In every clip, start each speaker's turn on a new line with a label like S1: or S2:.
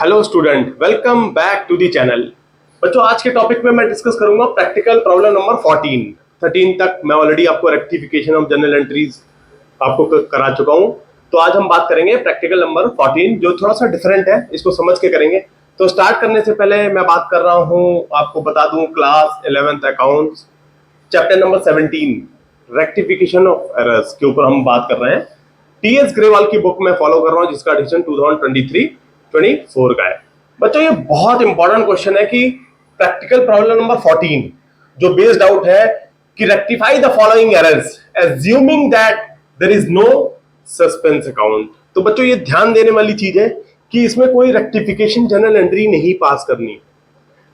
S1: Hello student, welcome back to the channel. बच्चों, आज के टॉपिक में मैं डिस्कस करूंगा प्रैक्टिकल प्रॉब्लम नंबर 14। 13 तक मैं ऑलरेडी आपको रेक्टिफिकेशन ऑफ जनरल एंट्रीज आपको करा चुका हूं। तो आज हम बात करेंगे प्रैक्टिकल नंबर 14, जो थोड़ा सा डिफरेंट है, इसको समझ के करेंगे। तो स्टार्ट करने से पहले मैं बात कर रहा हूं, आपको बता दूं, class 11th accounts chapter number 17 rectification of errors के ऊपर हम बात कर रहे हैं। टीएस ग्रेवाल की बुक में फॉलो कर रहा हूं, जिसका एडिशन 2023-24 का है। बच्चों, ये बहुत इंपॉर्टेंट क्वेश्चन है कि प्रैक्टिकल प्रॉब्लम नंबर 14 जो बेस्ड आउट है कि rectify the following errors assuming that there is no suspense account. तो बच्चों, ये ध्यान देने वाली चीज है कि इसमें कोई रेक्टिफिकेशन जर्नल एंट्री नहीं पास करनी।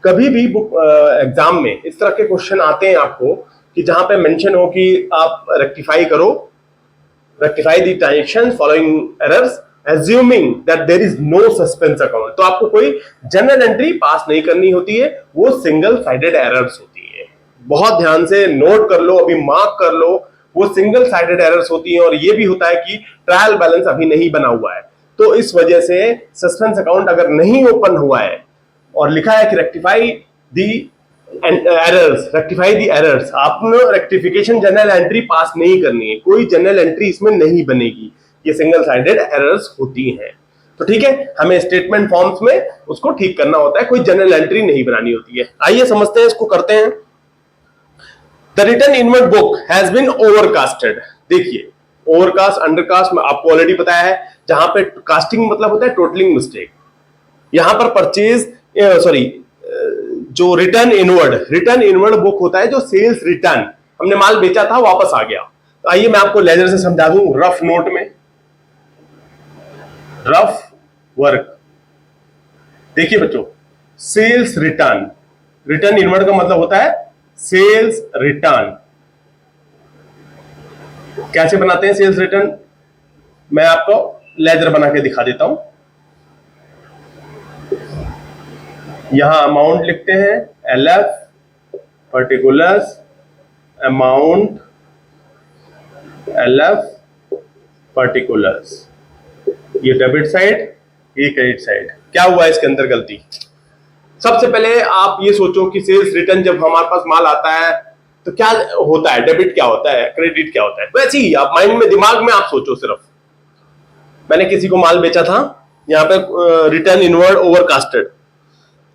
S1: कभी भी बुक एग्जाम में इस तरह के क्वेश्चन आते हैं आपको कि जहां पे मेंशन हो कि आप रेक्टिफाई करो, rectify the transactions following errors assuming that there is no suspense account, तो आपको कोई जनरल एंट्री पास नहीं करनी होती है, वो सिंगल साइडेड एरर्स होती है। बहुत ध्यान से नोट कर लो, अभी मार्क कर लो, वो सिंगल साइडेड एरर्स होती है। और ये भी होता है कि ट्रायल बैलेंस अभी नहीं बना हुआ है, तो इस वजह से सस्पेंस अकाउंट अगर नहीं ओपन हुआ है और लिखा है कि रेक्टिफाई दी एरर्स, रेक्टिफाई दी एरर्स, आपने रेक्टिफिकेशन जनरल एंट्री पास नहीं करनी है, कोई जनरल एंट्री इसमें नहीं बनेगी, ये सिंगल साइडेड एरर्स होती हैं। तो ठीक है, हमें स्टेटमेंट फॉर्म्स में उसको ठीक करना होता है, कोई जनरल एंट्री नहीं बनानी होती है। आइए समझते हैं, इसको करते हैं। The return inward book has been overcasted. देखिए, ओवरकास्ट अंडरकास्ट में आपको ऑलरेडी बताया है, जहां पे कास्टिंग मतलब होता है टोटलिंग मिस्टेक। यहां पर परचेज जो रिटर्न इनवर्ड बुक होता है, जो सेल्स रिटर्न, हमने माल बेचा था वापस आ गया। तो आइए मैं आपको लेजर से समझा दूं, रफ नोट में, रफ वर्क। देखिए बच्चों, सेल्स रिटर्न इनवर्ड का मतलब होता है सेल्स रिटर्न। कैसे बनाते हैं सेल्स रिटर्न, मैं आपको लेजर बना के दिखा देता हूं। यहां अमाउंट लिखते हैं LF, particulars, amount, LF, particulars. ये डेबिट साइड, ये क्रेडिट साइड। क्या हुआ इसके अंदर गलती? सबसे पहले आप ये सोचो कि सेल्स रिटर्न जब हमारे पास माल आता है तो क्या होता है, डेबिट क्या होता है, क्रेडिट क्या होता है। वैसे ही आप माइंड में, दिमाग में आप सोचो। सिर्फ मैंने किसी को माल बेचा था, यहां पे रिटर्न इनवर्ड ओवरकास्टेड,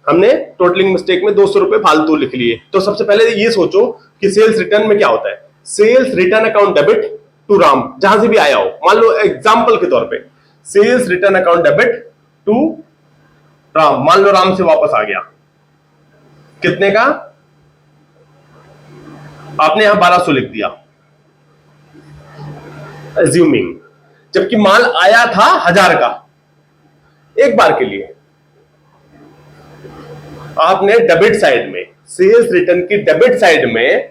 S1: हमने टोटलिंग मिस्टेक में 200 रुपए फालतू लिख लिए। तो सबसे पहले ये सोचो कि सेल्स रिटर्न में क्या होता है। Sales return account debit to Ram, जहां से भी आया हो, मान लो एग्जांपल के तौर पे sales return account debit to Ram, मान लो राम से वापस आ गया, कितने का? आपने यहां 1200 लिख दिया एज्यूमिंग, जबकि माल आया था 1000 का एक बार के लिए। आपने डेबिट साइड में, सेल्स रिटर्न की डेबिट साइड में,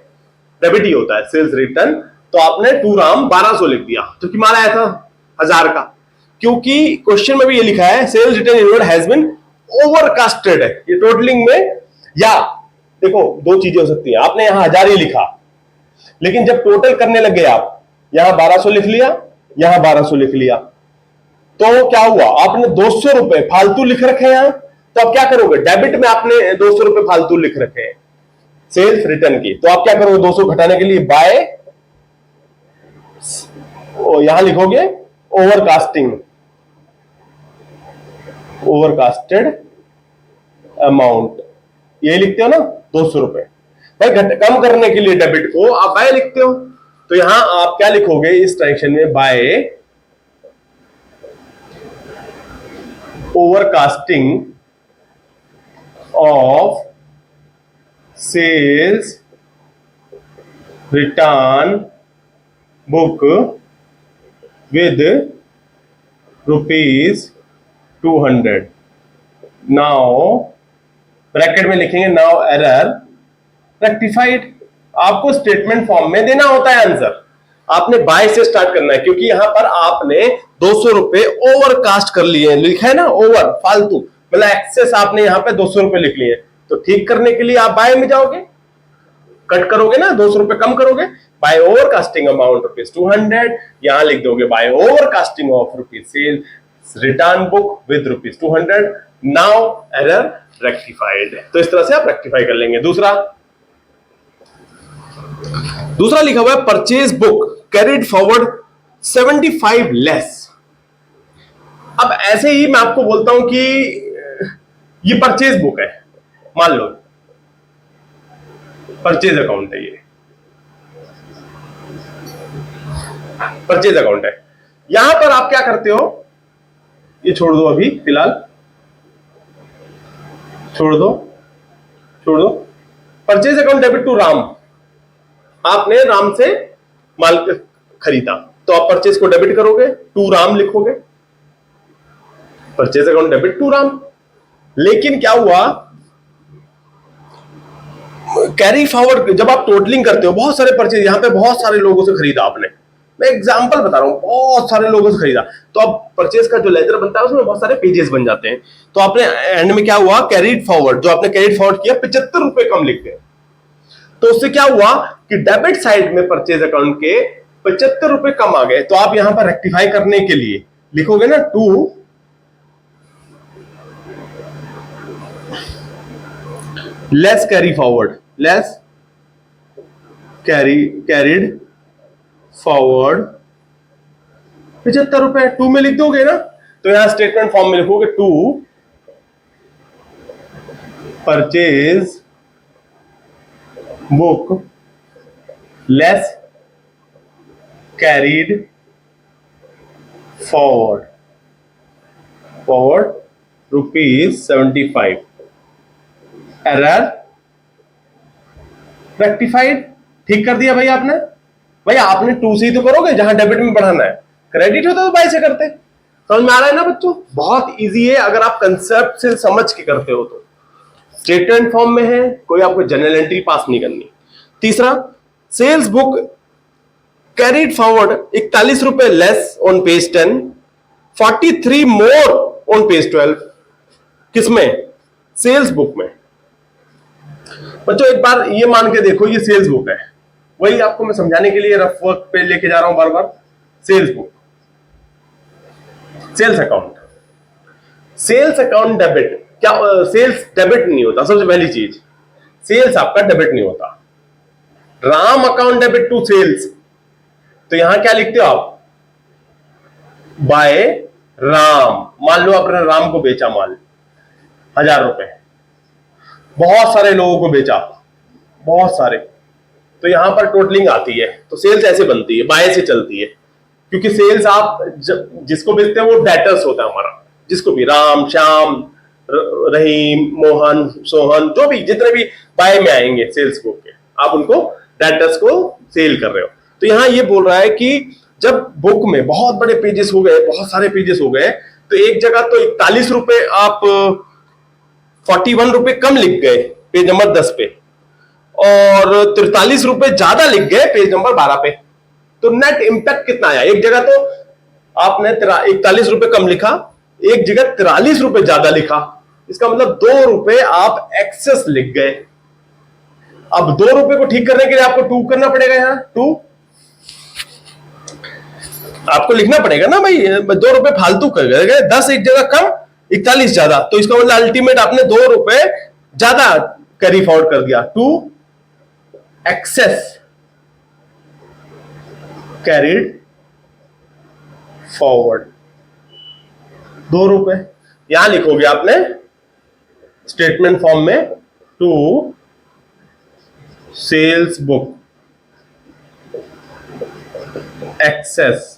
S1: डेबिट ही होता है सेल्स रिटर्न, तो आपने टू राम 1200 लिख दिया, क्योंकि माल आया था 1000 का। क्योंकि क्वेश्चन में भी ये लिखा है sales return inward has been overcasted है, ये टोटलिंग में। या देखो, दो चीजें हो सकती हैं, आपने यहां 1000 ही लिखा, लेकिन जब टोटल करने लगे आप, यहां 1200 लिख लिया, यहां 1200 लिख लिया, तो क्या हुआ? आपने 200 रुपए फालतू लिख रखे हैं यहां। तो आप क्या करोगे? डेबिट में आपने 200 रुपए फालतू लिख रखे हैं सेल्स रिटर्न की, तो आप क्या करोगे? 200 घटाने के लिए बाय, यहां लिखोगे ओवरकास्टेड अमाउंट, ये लिखते हो ना 200 रुपए। भाई कम करने के लिए डेबिट को आप बाय लिखते हो, तो यहां आप क्या लिखोगे इस ट्रांजैक्शन में? By overcasting of sales return book with ₹200। Now bracket में लिखेंगे नाउ एरर रेक्टिफाइड। आपको स्टेटमेंट फॉर्म में देना होता है आंसर, आपने बाय से स्टार्ट करना है, क्योंकि यहां पर आपने 200 रुपए ओवरकास्ट कर लिए, लिखा है ना ओवर, फालतू, मतलब एक्सेस, आपने यहां पे 200 रुपए लिख लिए। तो ठीक करने के लिए आप बाय में जाओगे, कट करोगे ना, 200 रुपए कम करोगे, बाय ओवरकास्टिंग अमाउंट ₹200, यहां लिख दोगे by overcasting of rupees sale return book with ₹200। Now error rectified. तो इस तरह से आप रेक्टिफाई कर लेंगे। दूसरा लिखा हुआ है purchase book carried forward 75 less. अब ऐसे ही मैं आपको बोलता हूं कि ये परचेज बुक है, मान लो परचेज अकाउंट है, ये परचेज अकाउंट है। यहां पर आप क्या करते हो, ये छोड़ दो, अभी फिलहाल छोड़ दो। Purchase account debit to Ram, आपने राम से माल खरीदा तो आप परचेज को डेबिट करोगे, टू राम लिखोगे, purchase account debit to Ram. लेकिन क्या हुआ, कैरी फॉरवर्ड जब आप टोटलिंग करते हो, बहुत सारे परचेज, यहां पे बहुत सारे लोगों से खरीदा आपने, मैं एग्जांपल बता रहा हूं, बहुत सारे लोगों से खरीदा, तो अब परचेज का जो लेजर बनता है उसमें बहुत सारे पेजेस बन जाते हैं। तो आपने एंड में क्या हुआ, कैरीड फॉरवर्ड, जो आपने कैरीड फॉरवर्ड किया 75 रुपए कम लिख गए। तो उससे क्या हुआ कि डेबिट साइड में परचेज अकाउंट के 75 रुपए कम आ गए। तो आप यहां पर रेक्टिफाई करने के लिए लिखोगे ना, to less carry forward, less carried forward 75 रुपए, टू में लिख दोगे ना। तो यहां स्टेटमेंट फॉर्म में लिखोगे to purchase book less carried forward ₹75। Error rectified, ठीक कर दिया भाई आपने। भाई आपने टू से ही तो करोगे जहां डेबिट में बढ़ाना है, क्रेडिट होता तो बाय से करते। समझ में आ रहा है ना बच्चों, बहुत इजी है अगर आप कंसेप्ट से समझ के करते हो तो। स्टेटमेंट फॉर्म में है, कोई आपको जनरल एंट्री पास नहीं करनी। तीसरा, सेल्स बुक कैरीड फॉरवर्ड 41 रुपए less on page 10, 43 more on page 12। किसमें, सेल्स बुक में। बच्चों एक बार ये मान के देखो, ये सेल्स बुक है, वही आपको मैं समझाने के लिए रफ वर्क पे लेके जा रहा हूं बार बार। Sales book, sales account debit, क्या सेल्स डेबिट नहीं होता, सबसे पहली चीज सेल्स आपका डेबिट नहीं होता। Ram account debit to sales, तो यहां क्या लिखते हो आप, बाय राम। मान लो आपने राम को बेचा माल 1000 रुपए, बहुत सारे लोगों को बेचा, बहुत सारे, तो यहां पर टोटलिंग आती है। तो सेल्स ऐसे बनती है, बाय से चलती है, क्योंकि सेल्स आप जिसको बेचते हैं वो डेटर्स होता है हमारा, जिसको भी, राम, श्याम, रहीम, मोहन, सोहन, जो भी जितने भी बाय में आएंगे सेल्स बुक के, आप उनको डेटर्स को सेल कर रहे हो। तो यहां ये बोल रहा है कि जब बुक में बहुत बड़े पेजेस हो गए, बहुत सारे पेजेस हो गए, तो एक जगह तो 41 रुपए आप 41 रुपए कम लिख गए पेज नंबर 10 पे, और 43 रुपए ज्यादा लिख गए पेज नंबर 12 पे। तो नेट इंपैक्ट कितना आया, एक जगह तो आपने 41 रुपए कम लिखा, एक जगह 43 रुपए ज्यादा लिखा, इसका मतलब 2 रुपए आप एक्सेस लिख गए। अब 2 रुपए को ठीक करने के लिए आपको 2 करना पड़ेगा, यहां 2 आपको लिखना पड़ेगा ना भाई, 2 रुपए फालतू कर गए, 10 एक जगह कम, 41 ज्यादा, तो इसका मतलब अल्टीमेट आपने 2 रुपए ज्यादा कैरी फॉरवर्ड कर दिया, 2 एक्सेस कैरीड फॉरवर्ड 2 रुपए। यहां लिखोगे आपने स्टेटमेंट फॉर्म में, to sales book excess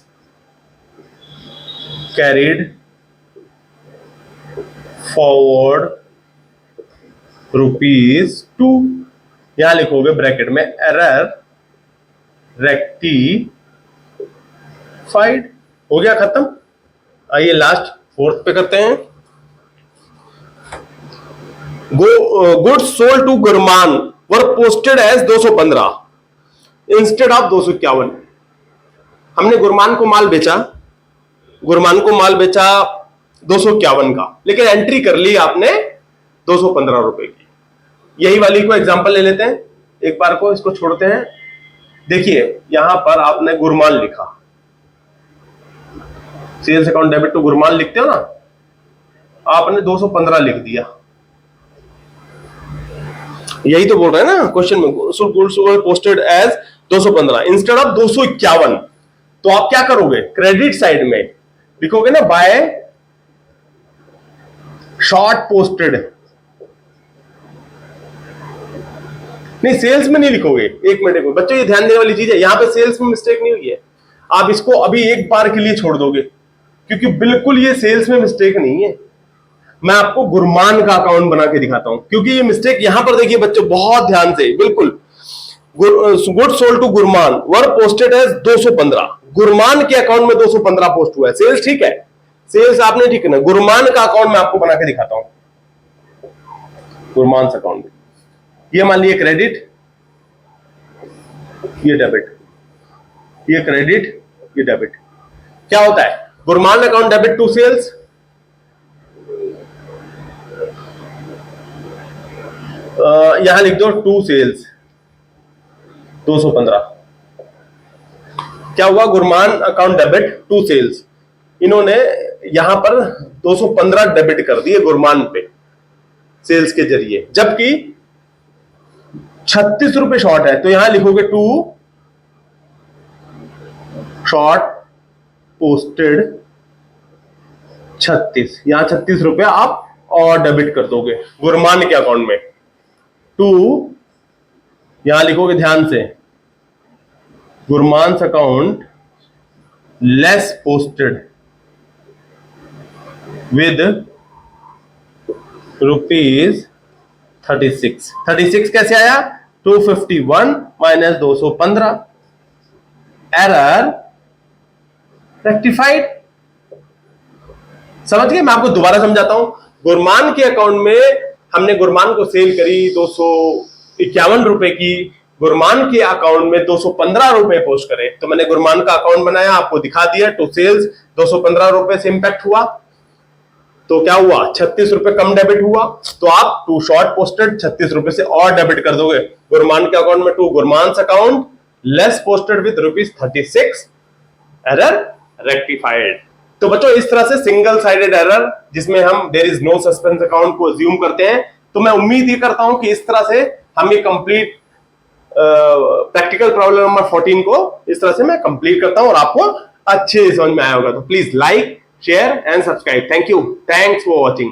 S1: carried forward ₹2। यहां लिखोगे ब्रैकेट में एरर रेक्टिफाइड। हो गया खत्म। आइए लास्ट फोर्थ पे करते हैं। Goods sold to Gurman were posted as 215 instead of 251। हमने गुरमान को माल बेचा 251 का, लेकिन एंट्री कर ली आपने 215 रुपए की। यही वाली को एग्जांपल ले लेते हैं, एक बार को इसको छोड़ते हैं। देखिए यहां पर आपने गुरमान लिखा, sales account debit to Gurman लिखते हो ना, आपने 215 लिख दिया, यही तो बोल रहे हैं ना क्वेश्चन में, goods were posted as 215 instead of 251। तो आप क्या करोगे, क्रेडिट साइड में लिखोगे ना बाय शॉर्ट पोस्टेड, नहीं सेल्स में नहीं लिखोगे। एक मिनट को बच्चों, ये ध्यान देने वाली चीज है, यहां पे सेल्स में मिस्टेक नहीं हुई है। आप इसको अभी एक बार के लिए छोड़ दोगे, क्योंकि बिल्कुल ये सेल्स में मिस्टेक नहीं है। मैं आपको गुरमान का अकाउंट बना के दिखाता हूं, क्योंकि ये मिस्टेक यहां पर देखिए बच्चों, बहुत ध्यान से, बिल्कुल good sold to Gurman were posted as 215। Gurman के अकाउंट में 215 पोस्ट हुआ है। सेल्स ठीक है, सेल्स आपने ठीक है ना, गुरमान का अकाउंट मैं आपको बना के दिखाता हूं। गुरमान अकाउंट, ये मान लीजिए क्रेडिट, ये डेबिट, ये क्रेडिट, ये डेबिट। क्या होता है, Gurman account debit to sales, यहां लिख दो टू सेल्स 215। क्या हुआ, Gurman account debit to sales, इन्होंने यहां पर 215 डेबिट कर दिए गुरमान पे सेल्स के जरिए, जबकि 36 रुपए शॉर्ट है। तो यहां लिखोगे टू शॉर्ट पोस्टेड 36, यहां 36 रुपए आप और डेबिट कर दोगे गुरमान के अकाउंट में। टू यहां लिखोगे ध्यान से, Gurman account less posted with rupees 36। 36 कैसे आया, 251 माइनस 215, एरर रेक्टिफाइड। समझ गए, मैं आपको दोबारा समझाता हूं। गुरमान के अकाउंट में हमने गुरमान को सेल करी 251 रुपए की, गुरमान के अकाउंट में 215 रुपए पोस्ट करे, तो मैंने गुरमान का अकाउंट बनाया, आपको दिखा दिया, टू सेल्स 215 रुपए से इंपैक्ट हुआ। तो क्या हुआ, 36 रुपए कम डेबिट हुआ, तो आप टू शॉर्ट पोस्टेड 36 रुपए से और डेबिट कर दोगे गुरमान के अकाउंट में। To Gurman account less posted with rupees 36, error rectified. तो बच्चों इस तरह से सिंगल साइडेड एरर, जिसमें हम there is no suspense account को अज्यूम करते हैं। तो मैं उम्मीद ये करता हूं कि इस तरह से हम ये कंप्लीट प्रैक्टिकल प्रॉब्लम नंबर 14 को इस तरह से मैं कंप्लीट करता हूं और आपको अच्छे समझ में आया होगा। तो please like, share and subscribe. Thank you, thanks for watching.